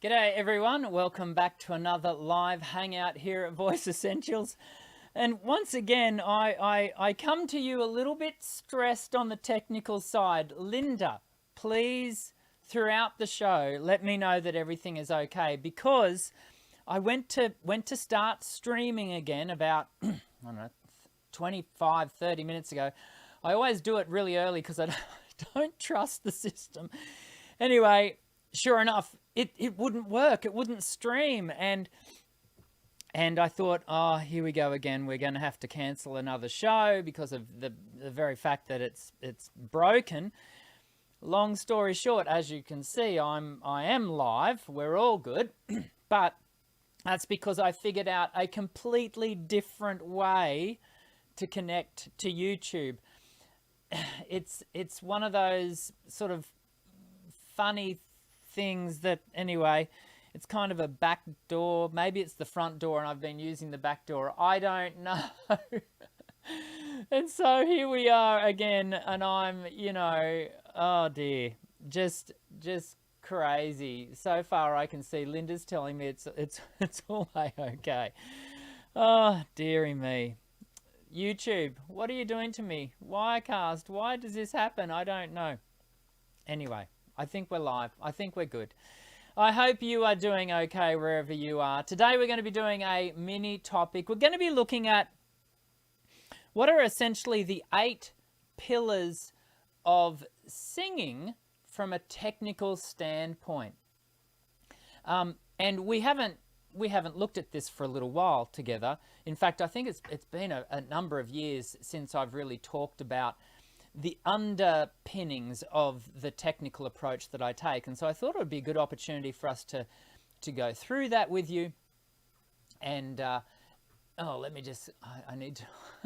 G'day everyone, welcome back to another live hangout here at Voice Essentials. And once again, I come to you a little bit stressed on the technical side. Linda, please, throughout the show, let me know that everything is okay, because I went to start streaming again about, I don't know, 25, 30 minutes ago. I always do it really early because I don't trust the system. Anyway, sure enough, it wouldn't work. It wouldn't stream. And I thought, oh, here we go again. We're going to have to cancel another show because of the very fact that it's broken. Long story short, as you can see, I am live. We're all good. But that's because I figured out a completely different way to connect to YouTube. It's one of those sort of funny things that, anyway, it's kind of a back door. Maybe it's the front door and I've been using the back door. I don't know. And so here we are again, and I'm, oh dear, just crazy. So far I can see Linda's telling me it's all okay. Oh, dearie me. YouTube, what are you doing to me? Wirecast, why does this happen? I don't know. Anyway, I think we're live. I think we're good. I hope you are doing okay wherever you are. Today we're going to be doing a mini topic. We're going to be looking at what are essentially the 8 pillars of singing from a technical standpoint. And we haven't looked at this for a little while together. In fact, I think it's been a number of years since I've really talked about the underpinnings of the technical approach that I take. And so I thought it would be a good opportunity for us to go through that with you. And, let me just, I need to,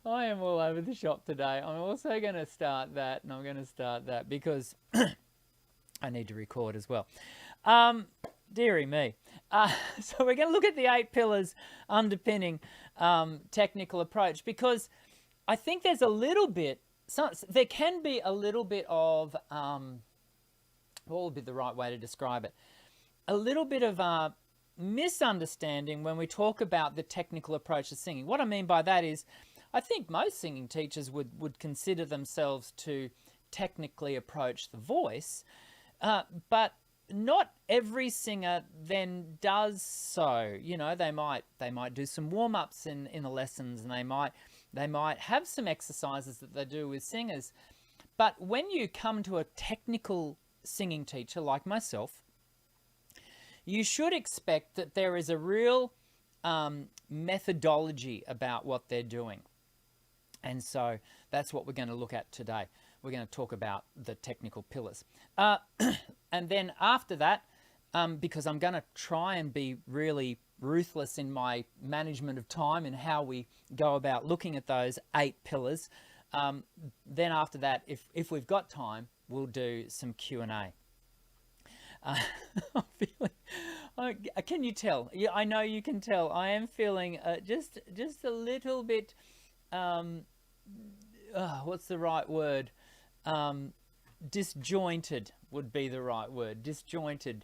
I am all over the shop today. I'm also going to start that, and I'm going to start that because I need to record as well. Dearie me. So we're going to look at the 8 pillars underpinning technical approach, because I think there's a little bit, there can be a little bit of, what would be the right way to describe it? A little bit of misunderstanding when we talk about the technical approach to singing. What I mean by that is, I think most singing teachers would consider themselves to technically approach the voice, but not every singer then does so. They might do some warm-ups in the lessons, and they might have some exercises that they do with singers. But when you come to a technical singing teacher like myself, you should expect that there is a real methodology about what they're doing. And so that's what we're going to look at today. We're going to talk about the technical pillars. And then after that, because I'm going to try and be really ruthless in my management of time and how we go about looking at those 8 pillars, then after that, if we've got time, we'll do some Q&A. I'm feeling, can you tell? Yeah, I know you can tell. I am feeling just a little bit, what's the right word? Disjointed would be the right word. Disjointed.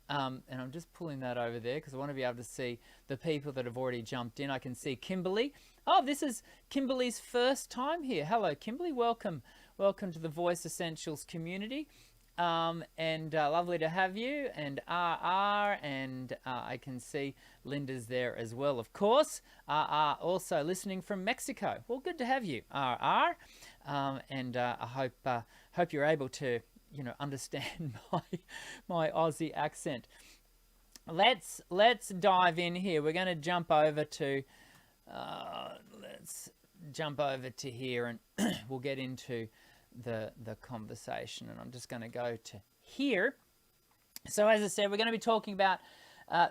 And I'm just pulling that over there because I want to be able to see the people that have already jumped in. I can see Kimberly. Oh, this is Kimberly's first time here. Hello, Kimberly. Welcome to the Voice Essentials community. And lovely to have you. And RR, and I can see Linda's there as well, of course. RR also listening from Mexico. Well, good to have you, RR. And I hope you're able to understand my Aussie accent. Let's dive in here. We're going to jump over to here, and we'll get into the conversation. And I'm just going to go to here. So as I said, we're going to be talking about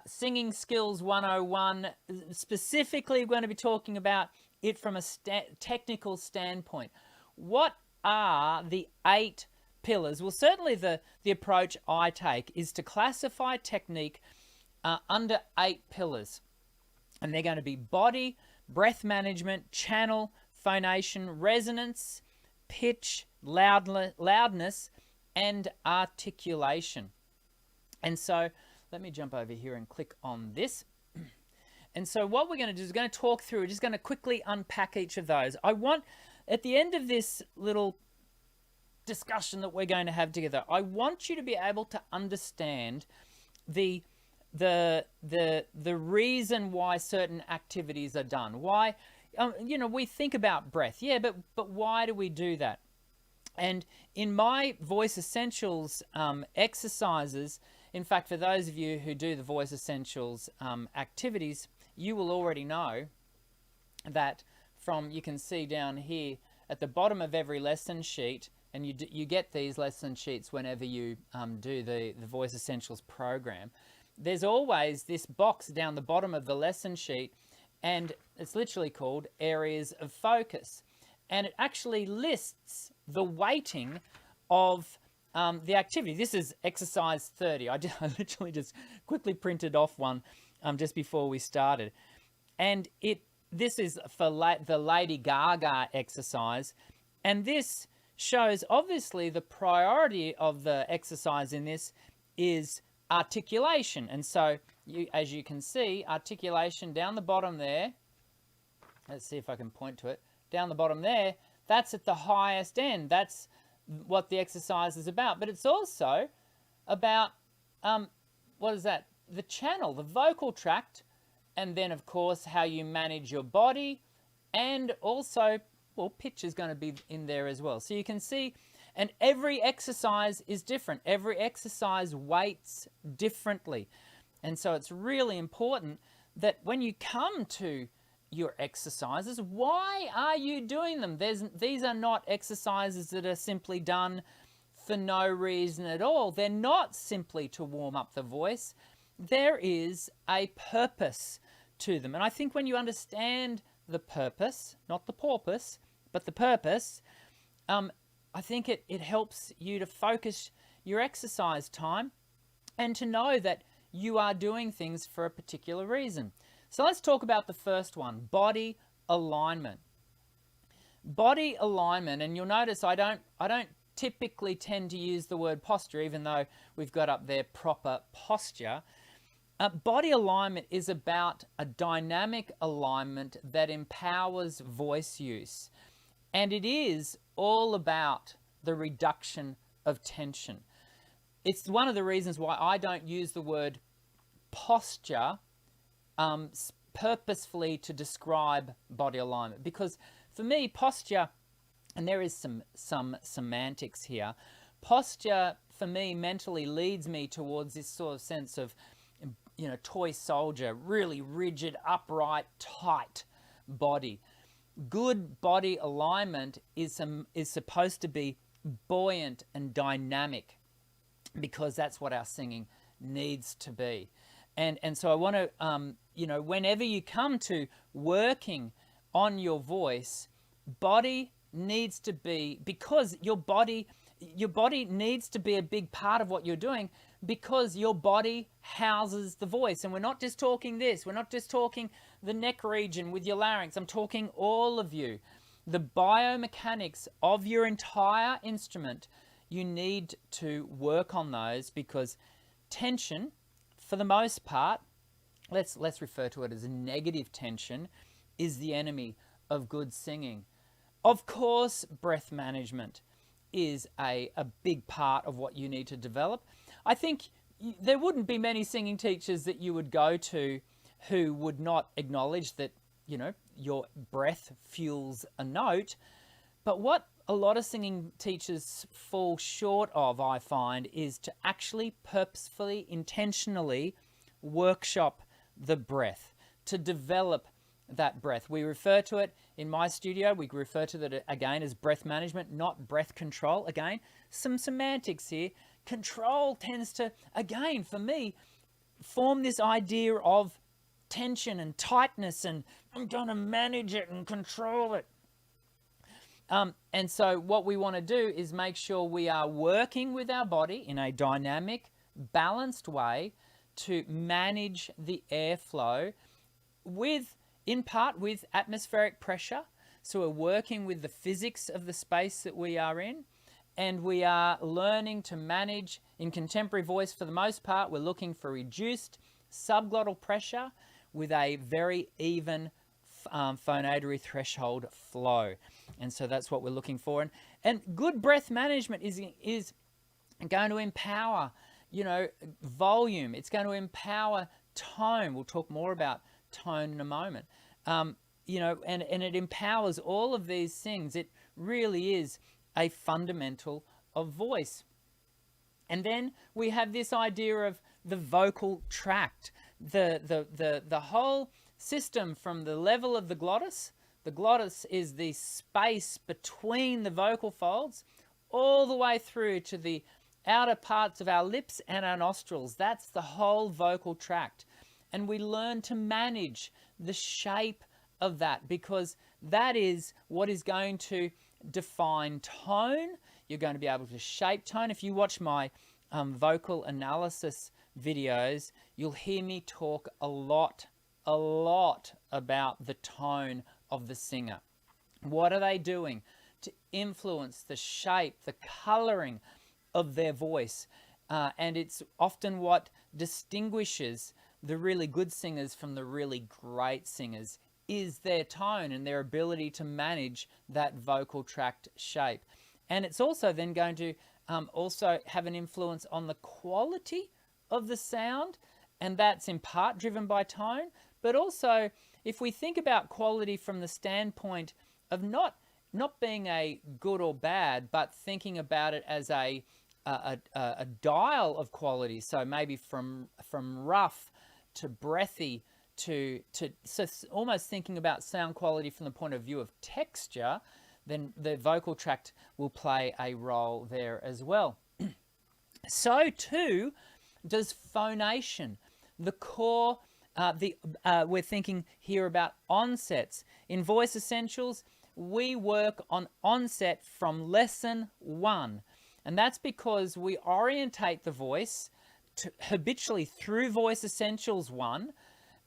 Singing Skills 101. Specifically, we're going to be talking about it from a technical standpoint. What are the 8 pillars? Well, certainly the approach I take is to classify technique under 8 pillars. And they're going to be body, breath management, channel, phonation, resonance, pitch, loudness, and articulation. And so let me jump over here and click on this. And so what we're going to do is going to talk through, we're just going to quickly unpack each of those. I want, at the end of this little discussion that we're going to have together, I want you to be able to understand the reason why certain activities are done. Why, you know, we think about breath, yeah, but why do we do that? And in my Voice Essentials exercises, in fact, for those of you who do the Voice Essentials activities, you will already know that from, you can see down here at the bottom of every lesson sheet, and you get these lesson sheets whenever you do the Voice Essentials program, there's always this box down the bottom of the lesson sheet, and it's literally called Areas of Focus. And it actually lists the weighting of the activity. This is exercise 30. I literally just quickly printed off one just before we started. And this is for the Lady Gaga exercise. And this shows, obviously, the priority of the exercise in this is articulation. And so, as you can see, articulation down the bottom there. Let's see if I can point to it. Down the bottom there, that's at the highest end. That's what the exercise is about. But it's also about, what is that? The channel, the vocal tract, and then, of course, how you manage your body, and also, well, pitch is going to be in there as well. So you can see, and every exercise is different. Every exercise weights differently. And so it's really important that when you come to your exercises, why are you doing them? These are not exercises that are simply done for no reason at all. They're not simply to warm up the voice. There is a purpose to them. And I think when you understand the purpose, not the porpoise, but the purpose, I think it helps you to focus your exercise time and to know that you are doing things for a particular reason. So let's talk about the first one, body alignment. Body alignment, and you'll notice I don't typically tend to use the word posture, even though we've got up there proper posture. Body alignment is about a dynamic alignment that empowers voice use. And it is all about the reduction of tension. It's one of the reasons why I don't use the word posture purposefully to describe body alignment. Because for me, posture, and there is some semantics here, posture for me mentally leads me towards this sort of sense of, you know, toy soldier, really rigid, upright, tight body. Good body alignment is supposed to be buoyant and dynamic, because that's what our singing needs to be. And so I want to, you know, whenever you come to working on your voice, body needs to be, because your body needs to be a big part of what you're doing, because your body houses the voice. And we're not just talking this, we're not just talking the neck region with your larynx, I'm talking all of you. The biomechanics of your entire instrument, you need to work on those, because tension, for the most part, let's refer to it as a negative tension, is the enemy of good singing. Of course, breath management is a big part of what you need to develop. I think there wouldn't be many singing teachers that you would go to who would not acknowledge that, you know, your breath fuels a note. But what a lot of singing teachers fall short of, I find, is to actually purposefully, intentionally workshop the breath, to develop that breath. We refer to it in my studio, we refer to that again as breath management, not breath control. Again, some semantics here. Control tends to, again, for me, form this idea of tension and tightness, and I'm going to manage it and control it. And so what we want to do is make sure we are working with our body in a dynamic, balanced way to manage the airflow in part with atmospheric pressure. So we're working with the physics of the space that we are in, and we are learning to manage, in contemporary voice for the most part, we're looking for reduced subglottal pressure with a very even phonatory threshold flow. And so that's what we're looking for. And good breath management is going to empower, volume. It's going to empower tone. We'll talk more about tone in a moment. And it empowers all of these things. It really is a fundamental of voice. And then we have this idea of the vocal tract, the whole system from the level of the glottis. The glottis is the space between the vocal folds all the way through to the outer parts of our lips and our nostrils. That's the whole vocal tract. And we learn to manage the shape of that, because that is what is going to define tone. You're going to be able to shape tone. If you watch my vocal analysis videos, you'll hear me talk a lot about the tone of the singer. What are they doing to influence the shape, the coloring of their voice? And it's often what distinguishes the really good singers from the really great singers is their tone and their ability to manage that vocal tract shape. And it's also then going to also have an influence on the quality of the sound, and that's in part driven by tone. But also, if we think about quality from the standpoint of not being a good or bad, but thinking about it as a dial of quality, so maybe from rough to breathy to so almost thinking about sound quality from the point of view of texture, then the vocal tract will play a role there as well. So too does phonation. The core, we're thinking here about onsets. In Voice Essentials, we work on onset from lesson 1. And that's because we orientate the voice habitually through Voice Essentials 1.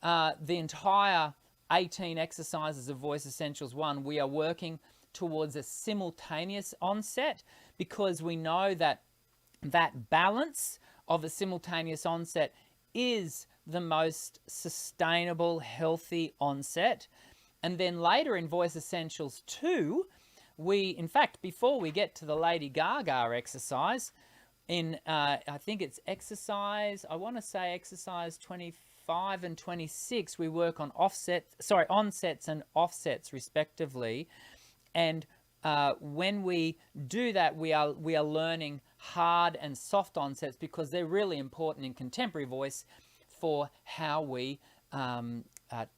The entire 18 exercises of Voice Essentials 1, we are working towards a simultaneous onset, because we know that balance of a simultaneous onset is the most sustainable, healthy onset. And then later in Voice Essentials 2, in fact, before we get to the Lady Gaga exercise, I think it's exercise 25 and 26, we work on onsets and offsets respectively. And when we do that, we are learning hard and soft onsets, because they're really important in contemporary voice for how we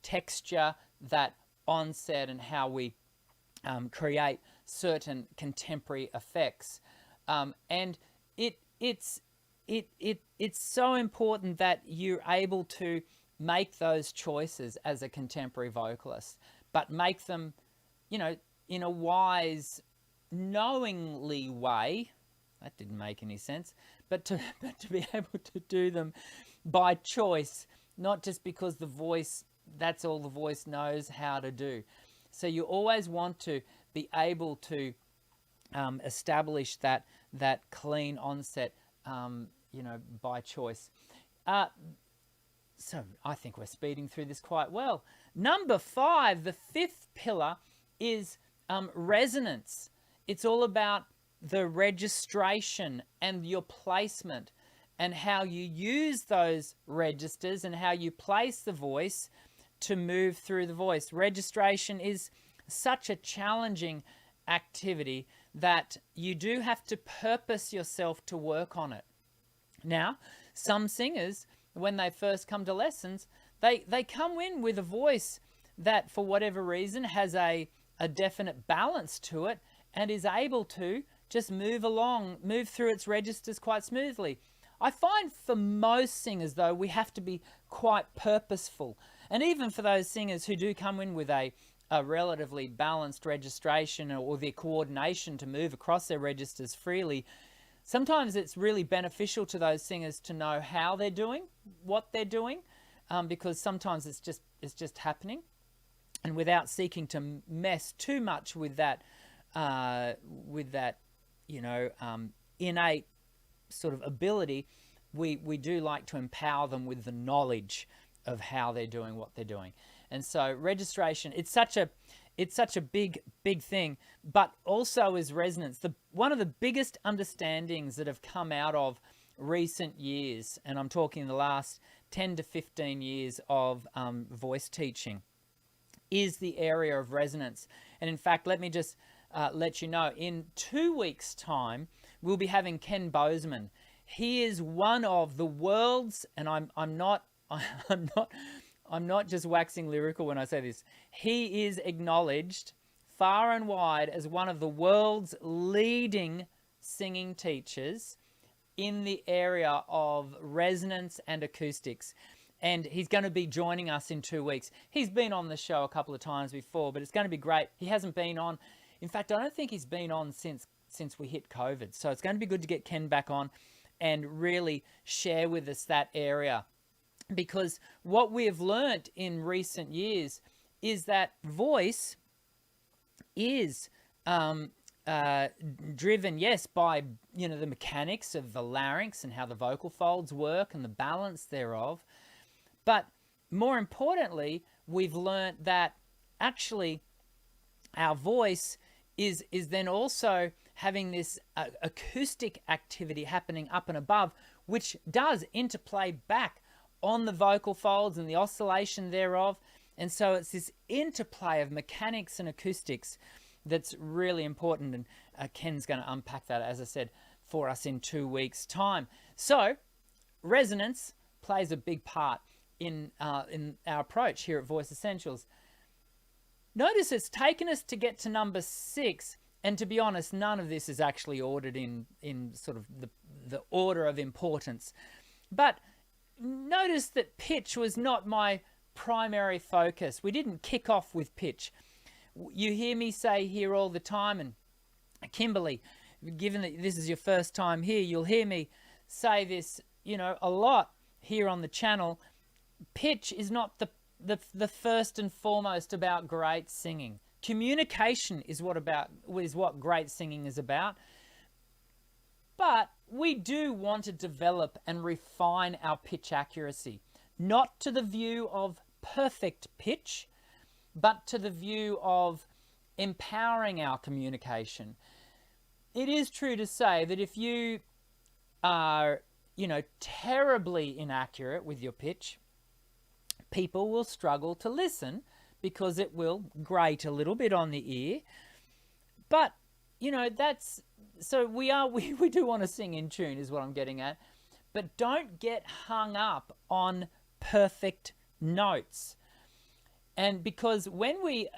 texture that onset and how we create certain contemporary effects. And it's so important that you're able to make those choices as a contemporary vocalist, but make them, in a wise, knowingly way. That didn't make any sense, but to be able to do them by choice, not just because that's all the voice knows how to do. So you always want to be able to establish that clean onset, by choice. So I think we're speeding through this quite well. Number 5, the 5th pillar, is resonance. It's all about the registration and your placement and how you use those registers and how you place the voice to move through the voice. Registration is such a challenging activity that you do have to purpose yourself to work on it. Now, some singers, when they first come to lessons, they come in with a voice that, for whatever reason, has a definite balance to it and is able to just move through its registers quite smoothly. I find for most singers, though, we have to be quite purposeful. And even for those singers who do come in with a relatively balanced registration or the coordination to move across their registers freely, sometimes it's really beneficial to those singers to know how they're doing, what they're doing, because sometimes it's just happening. And without seeking to mess too much with that innate sort of ability, we do like to empower them with the knowledge of how they're doing what they're doing. And so registration, it's such a big thing, but also is resonance. One of the biggest understandings that have come out of recent years, and I'm talking the last 10 to 15 years of voice teaching, is the area of resonance. And in fact, let me just let you know, in 2 weeks' time, we'll be having Ken Bozeman. He is one of the world's, and I'm not just waxing lyrical when I say this. He is acknowledged far and wide as one of the world's leading singing teachers in the area of resonance and acoustics. And he's going to be joining us in 2 weeks. He's been on the show a couple of times before, but it's going to be great. He hasn't been on. In fact, I don't think he's been on since we hit COVID. So it's going to be good to get Ken back on and really share with us that area. Because what we have learnt in recent years is that voice is driven, yes, by the mechanics of the larynx and how the vocal folds work and the balance thereof. But more importantly, we've learnt that actually our voice is then also having this acoustic activity happening up and above, which does interplay back on the vocal folds and the oscillation thereof. And so it's this interplay of mechanics and acoustics that's really important. And Ken's going to unpack that, as I said, for us in 2 weeks' time. So resonance plays a big part in our approach here at Voice Essentials. Notice it's taken us to get to number 6, and to be honest, none of this is actually ordered in sort of the order of importance. But notice that pitch was not my primary focus. We didn't kick off with pitch. You hear me say here all the time, and Kimberly, given that this is your first time here, you'll hear me say this, a lot here on the channel. Pitch is not the first and foremost about great singing. Communication is what great singing is about. But we do want to develop and refine our pitch accuracy, not to the view of perfect pitch, but to the view of empowering our communication. It is true to say that if you are, terribly inaccurate with your pitch, people will struggle to listen because it will grate a little bit on the ear. But, that's, so we do want to sing in tune is what I'm getting at. But don't get hung up on perfect notes. And because when we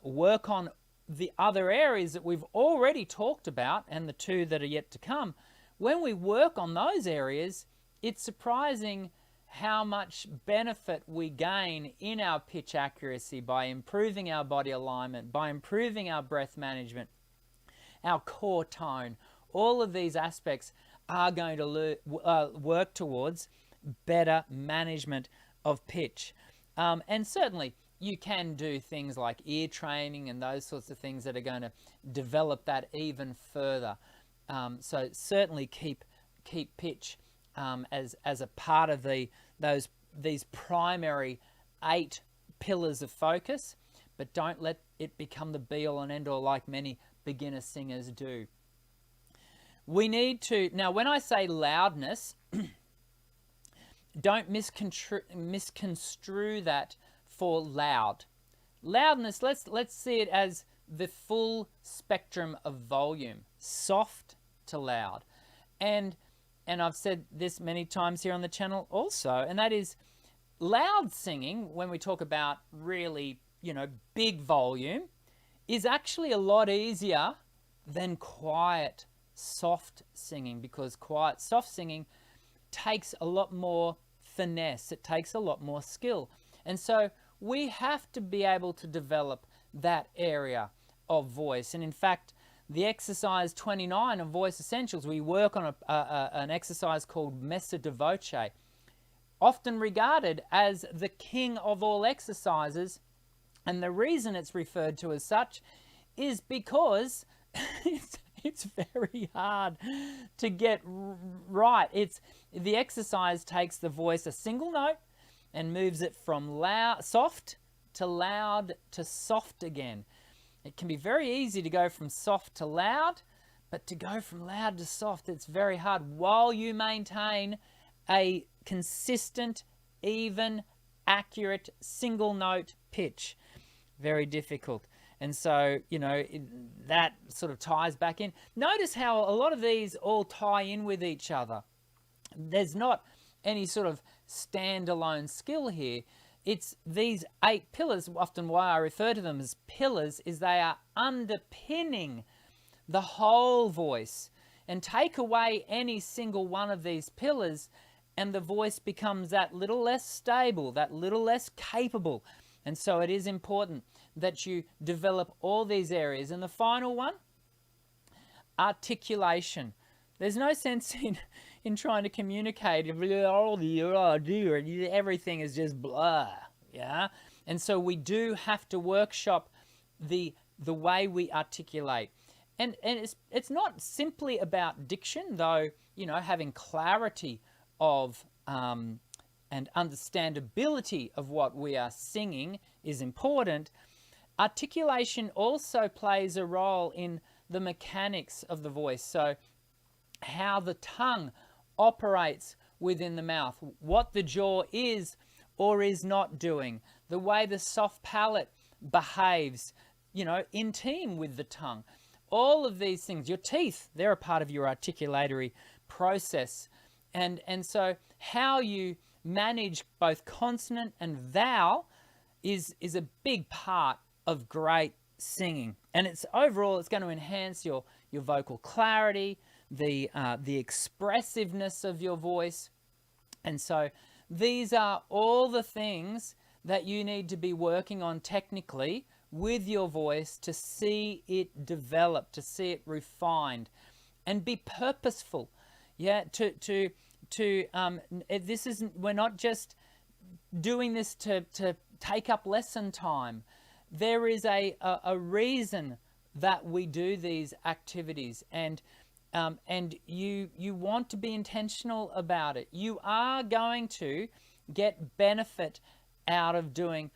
work on the other areas that we've already talked about, and the 2 that are yet to come, when we work on those areas, it's surprising how much benefit we gain in our pitch accuracy by improving our body alignment, by improving our breath management, our core tone. All of these aspects are going to work towards better management of pitch. And certainly you can do things like ear training and those sorts of things that are going to develop that even further. So certainly keep pitch as a part of these primary 8 pillars of focus, but don't let it become the be-all and end-all like many beginner singers do. We need to, now when I say loudness, don't misconstrue that for loud. Loudness, let's see it as the full spectrum of volume, soft to loud. And I've said this many times here on the channel also, and that is loud singing, when we talk about really, big volume, is actually a lot easier than quiet, soft singing, because quiet, soft singing takes a lot more finesse. It takes a lot more skill. And so we have to be able to develop that area of voice. And in fact, the exercise 29 of Voice Essentials, we work on an exercise called Messa de Voce, often regarded as the king of all exercises. And the reason it's referred to as such is because It's very hard to get right. The exercise takes the voice a single note and moves it from soft to loud to soft again. It can be very easy to go from soft to loud, but to go from loud to soft, it's very hard while you maintain a consistent, even, accurate single note pitch. Very difficult. And so, that sort of ties back in. Notice how a lot of these all tie in with each other. There's not any sort of standalone skill here. It's these 8 pillars. Often why I refer to them as pillars is they are underpinning the whole voice. And take away any single one of these pillars and the voice becomes that little less stable, that little less capable. And so it is important that you develop all these areas. And the final one, articulation. There's no sense in trying to communicate if everything is just blah, yeah? And so we do have to workshop the way we articulate. And it's not simply about diction, though, having clarity of and understandability of what we are singing is important. Articulation also plays a role in the mechanics of the voice. So how the tongue operates within the mouth, what the jaw is or is not doing, the way the soft palate behaves, in team with the tongue. All of these things, your teeth, they're a part of your articulatory process. And so how you manage both consonant and vowel is a big part of great singing. And it's going to enhance your vocal clarity, the expressiveness of your voice. And so these are all the things that you need to be working on technically with your voice to see it develop, to see it refined, and be purposeful. Yeah, this isn't, we're not just doing this to take up lesson time. There is a reason that we do these activities, and you want to be intentional about it. You are going to get benefit out of doing,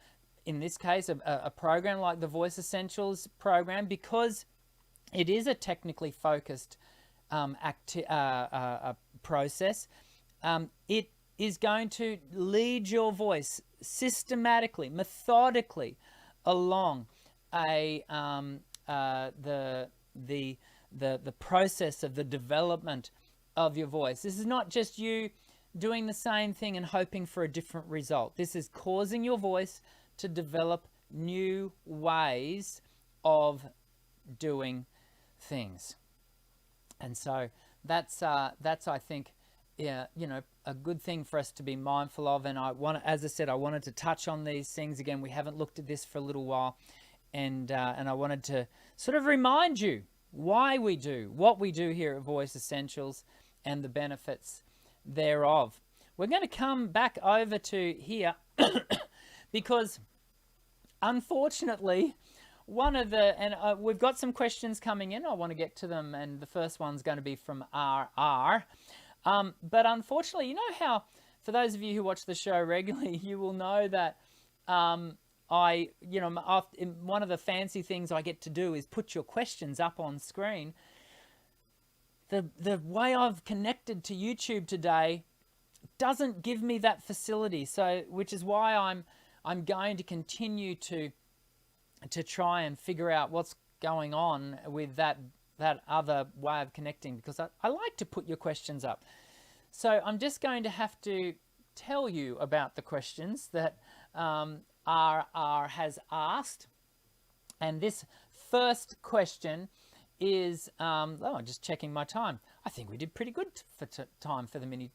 in this case, a program like the Voice Essentials program, because it is a technically focused process. It is going to lead your voice systematically, methodically along the process of the development of your voice. This is not just you doing the same thing and hoping for a different result. This is causing your voice to develop new ways of doing things. And so that's I think, a good thing for us to be mindful of. And as I said, I wanted to touch on these things again. We haven't looked at this for a little while, and I wanted to sort of remind you why we do what we do here at Voice Essentials and the benefits thereof. We're going to come back over to here because unfortunately we've got some questions coming in. I want to get to them, and the first one's going to be from RR. But unfortunately, how, for those of you who watch the show regularly, you will know that one of the fancy things I get to do is put your questions up on screen. The way I've connected to YouTube today doesn't give me that facility, so which is why I'm going to continue to try and figure out what's going on with that other way of connecting, because I like to put your questions up. So I'm just going to have to tell you about the questions that RR has asked. And this first question is, just checking my time. I think we did pretty good for time for the mini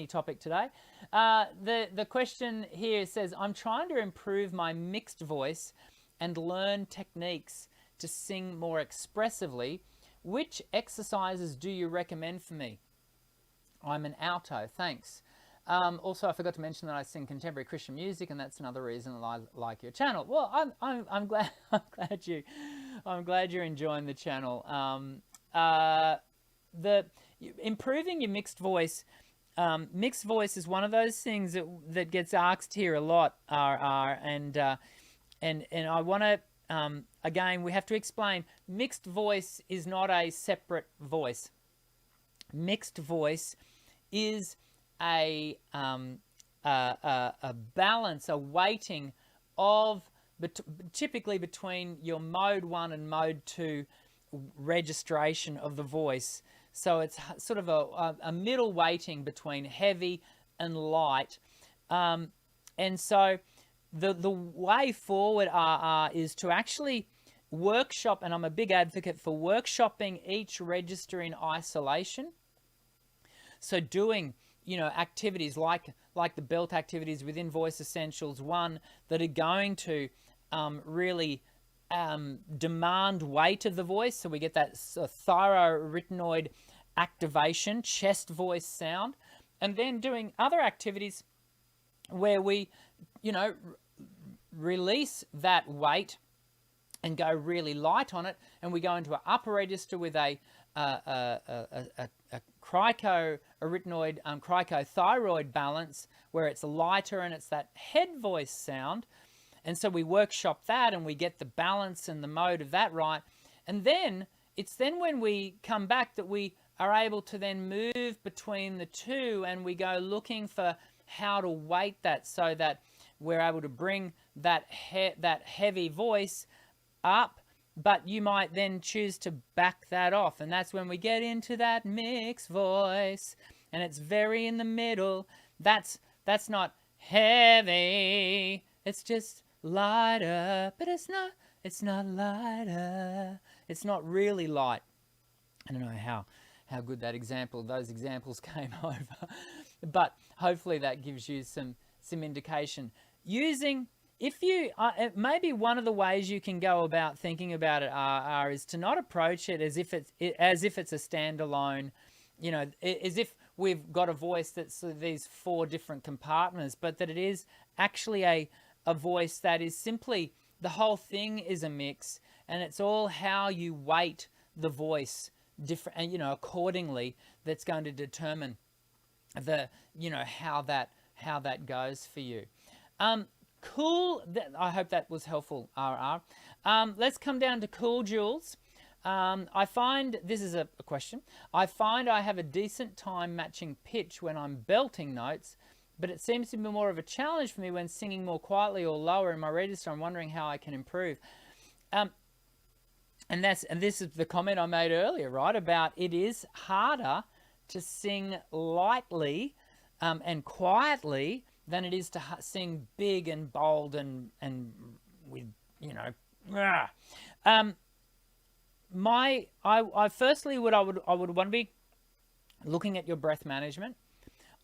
topic today. The question here says, I'm trying to improve my mixed voice and learn techniques to sing more expressively. Which exercises do you recommend for me? I'm an alto, thanks. Also, I forgot to mention that I sing contemporary Christian music, and that's another reason that I like your channel. Well, I'm glad you're enjoying the channel. improving your mixed voice. Mixed voice is one of those things that gets asked here a lot, and I want to again, we have to explain, mixed voice is not a separate voice. Mixed voice is a balance, a weighting of typically between your mode 1 and mode 2 registration of the voice. So it's sort of a middle weighting between heavy and light. And so the way forward is to actually workshop, and I'm a big advocate for workshopping each register in isolation. So doing, activities like the belt activities within Voice Essentials 1 that are going to really demand weight of the voice. So we get that thyroarytenoid activation, chest voice sound, and then doing other activities where we, release that weight and go really light on it, and we go into an upper register with a cricoarytenoid, cricothyroid balance where it's lighter and it's that head voice sound. And so we workshop that and we get the balance and the mode of that right. And then it's then when we come back that we are able to then move between the two, and we go looking for how to weight that so that we're able to bring that heavy voice up, but you might then choose to back that off. And that's when we get into that mixed voice, and it's very in the middle. That's not heavy, it's just lighter, but it's not lighter. It's not really light. I don't know how good those examples came over, but hopefully that gives you some indication. Maybe one of the ways you can go about thinking about it is to not approach it as if it's a standalone, as if we've got a voice that's these 4 different compartments, but that it is actually a voice that is simply, the whole thing is a mix, and it's all how you weight the voice different, and accordingly, that's going to determine how that goes for you. Cool. I hope that was helpful, RR. Let's come down to cool Jules. I find, this is a question, I find I have a decent time matching pitch when I'm belting notes, but it seems to be more of a challenge for me when singing more quietly or lower in my register. I'm wondering how I can improve. And this is the comment I made earlier, right? About it is harder to sing lightly and quietly than it is to sing big and bold and with, firstly I would want to be looking at your breath management.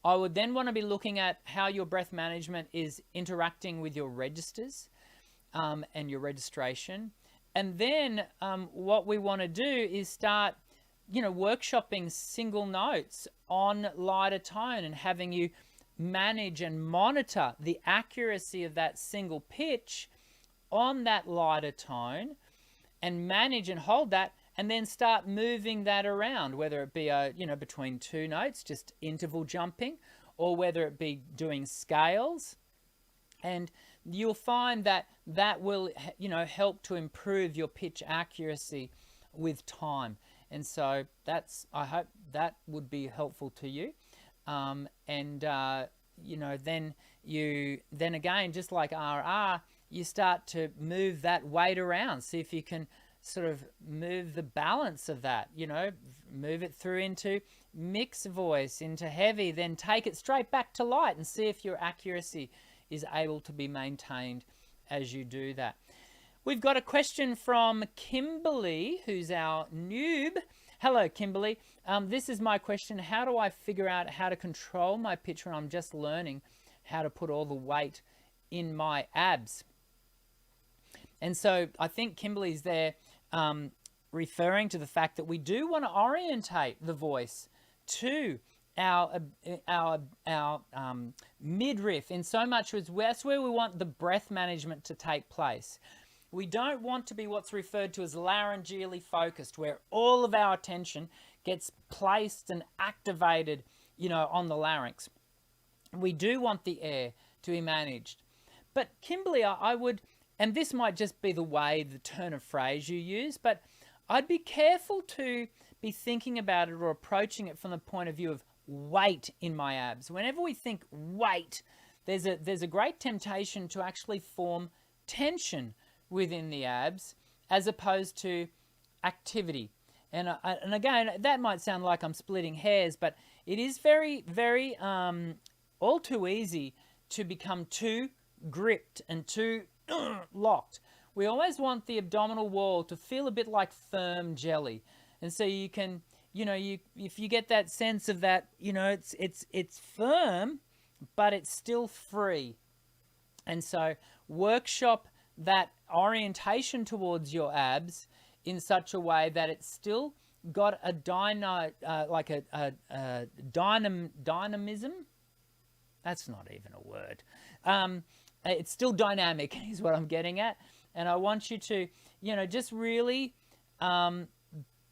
I would then want to be looking at how your breath management is interacting with your registers and your registration. And then what we want to do is start, workshopping single notes on lighter tone and having you manage and monitor the accuracy of that single pitch on that lighter tone, and manage and hold that, and then start moving that around, whether it be between 2 notes, just interval jumping, or whether it be doing scales. And you'll find that will help to improve your pitch accuracy with time. And so I hope that would be helpful to you. Then again, just like RR, you start to move that weight around. See if you can sort of move the balance of that, move it through into mixed voice, into heavy, then take it straight back to light, and see if your accuracy is able to be maintained as you do that. We've got a question from Kimberly, who's our noob. Hello, Kimberly. This is my question. How do I figure out how to control my pitch when I'm just learning how to put all the weight in my abs? And so I think Kimberly's there referring to the fact that we do want to orientate the voice to our midriff in so much as that's where we want the breath management to take place. We don't want to be what's referred to as laryngeally focused, where all of our attention gets placed and activated, on the larynx. We do want the air to be managed. But Kimberly, I would, and this might just be the way, the turn of phrase you use, but I'd be careful to be thinking about it or approaching it from the point of view of weight in my abs. Whenever we think weight, there's a great temptation to actually form tension within the abs as opposed to activity. And again, that might sound like I'm splitting hairs, but it is very, very all too easy to become too gripped and too locked. We always want the abdominal wall to feel a bit like firm jelly. And so you can, if you get that sense of that, it's firm, but it's still free. And so workshop that orientation towards your abs in such a way that it's still got a dynamism. That's not even a word. It's still dynamic is what I'm getting at. And I want you to, just really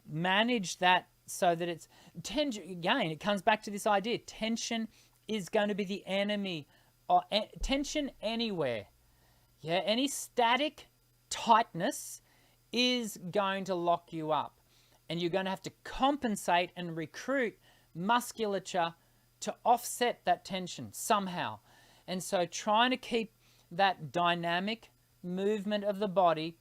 manage that so that it's tension. Again, it comes back to this idea. Tension is going to be the enemy. Tension anywhere. Yeah, any static tightness is going to lock you up. And you're going to have to compensate and recruit musculature to offset that tension somehow. And so trying to keep that dynamic movement of the body,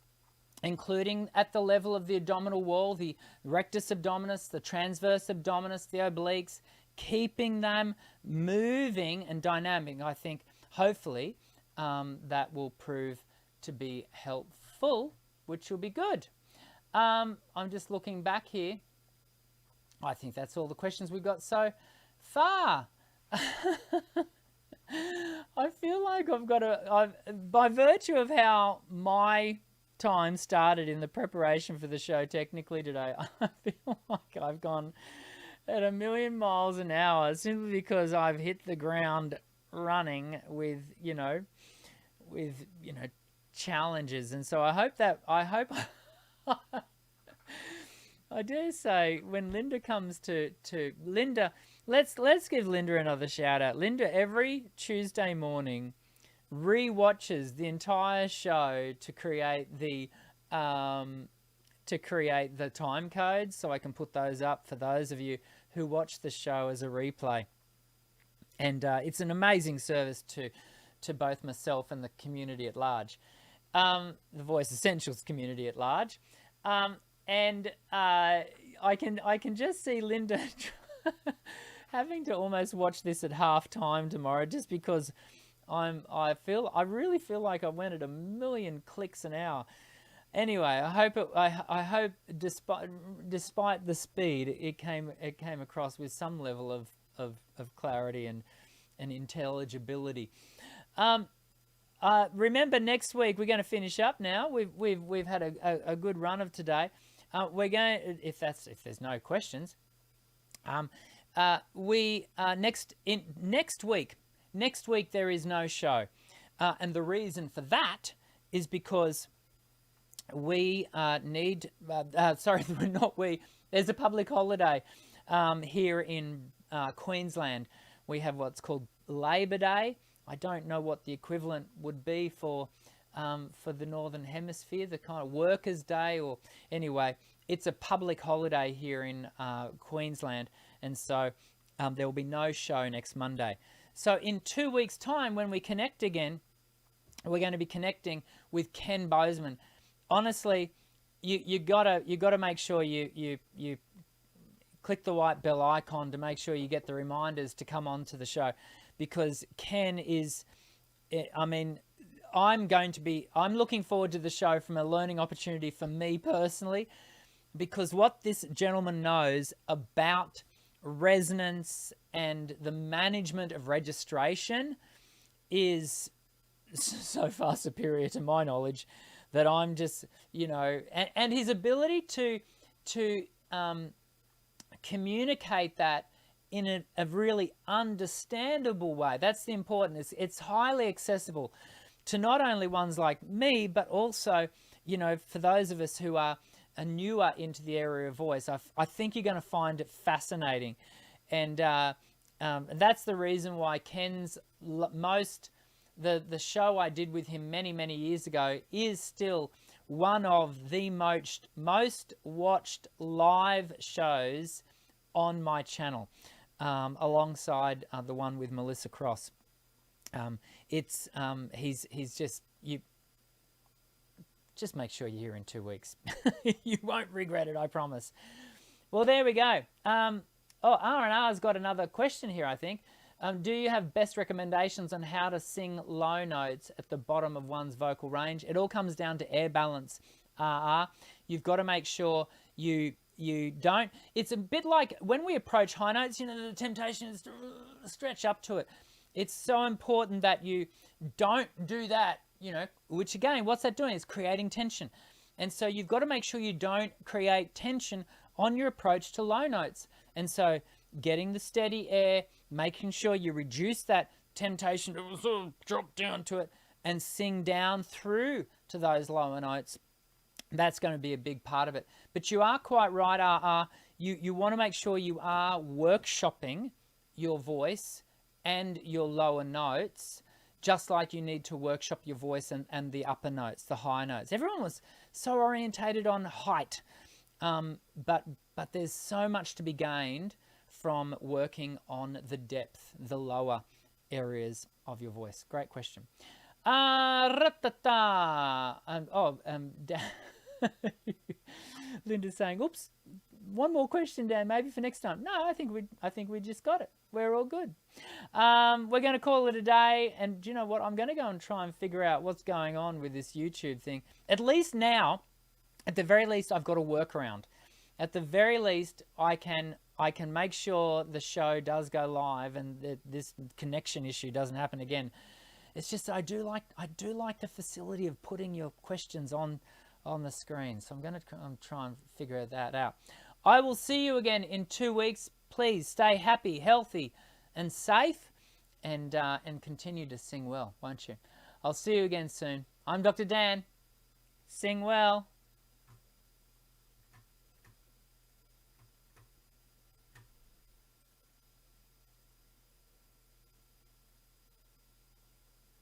including at the level of the abdominal wall, the rectus abdominis, the transverse abdominis, the obliques, keeping them moving and dynamic, I think, hopefully, that will prove to be helpful, which will be good. I'm just looking back here. I think that's all the questions we've got so far. I feel like by virtue of how my time started in the preparation for the show technically today, I feel like I've gone at 1,000,000 miles an hour simply because I've hit the ground running with challenges. And so I hope I dare say when Linda comes to Linda, let's give Linda another shout out. Linda every Tuesday morning re-watches the entire show to create the time codes, so I can put those up for those of you who watch the show as a replay. And it's an amazing service to both myself and the community at large, the Voice Essentials community at large. And I can just see Linda having to almost watch this at half time tomorrow, just because I really feel like I went at 1,000,000 clicks an hour. Anyway, I hope despite the speed, it came across with some level of clarity and intelligibility. Remember, next week we're going to finish up now. We've had a good run of today. We're going, if there's no questions, next week there is no show, and the reason for that is because we need. There's a public holiday here in Queensland. We have what's called Labor Day. I don't know what the equivalent would be for the Northern Hemisphere, the kind of Workers' Day, or anyway, it's a public holiday here in Queensland, and so there will be no show next Monday. So in 2 weeks' time, when we connect again, we're going to be connecting with Ken Bozeman. Honestly, you gotta make sure you click the white bell icon to make sure you get the reminders to come on to the show, because Ken is, I'm looking forward to the show from a learning opportunity for me personally, because what this gentleman knows about resonance and the management of registration is so far superior to my knowledge that I'm just, and his ability to communicate that in a really understandable way. That's the important. It's highly accessible. to not only ones like me, but also, you know, for those of us who are newer into the area of voice, I think you're going to find it fascinating. And that's the reason why Ken's the show I did with him many years ago is still one of the most watched live shows on my channel, alongside the one with Melissa Cross. He's just make sure you're here in 2 weeks. You won't regret it, I promise. Well, there we go. R&R's got another question here, I think. Do you have best recommendations on how to sing low notes at the bottom of one's vocal range? It all comes down to air balance. You've got to make sure you don't. It's a bit like when we approach high notes, you know, the temptation is to stretch up to it. It's so important that you don't do that, you know, which again, what's that doing? It's creating tension. And so you've got to make sure you don't create tension on your approach to low notes. And so getting the steady air, making sure you reduce that temptation to sort of drop down to it and sing down through to those lower notes, that's going to be a big part of it. But you are quite right, you want to make sure you are workshopping your voice and your lower notes, just like you need to workshop your voice and the upper notes, the high notes. Everyone was so orientated on height, but there's so much to be gained from working on the depth, the lower areas of your voice. Great question. Linda's saying, oops, one more question, Dan, maybe for next time. No, I think we just got it. We're all good. We're going to call it a day. And do you know what? I'm going to go and try and figure out what's going on with this YouTube thing. At least now, at the very least, I've got a workaround. At the very least, I can make sure the show does go live and that this connection issue doesn't happen again. It's just I do like the facility of putting your questions on the screen. So I'm going to try and figure that out. I will see you again in 2 weeks. Please stay happy, healthy, and safe, and continue to sing well, won't you? I'll see you again soon. I'm Dr. Dan. Sing well.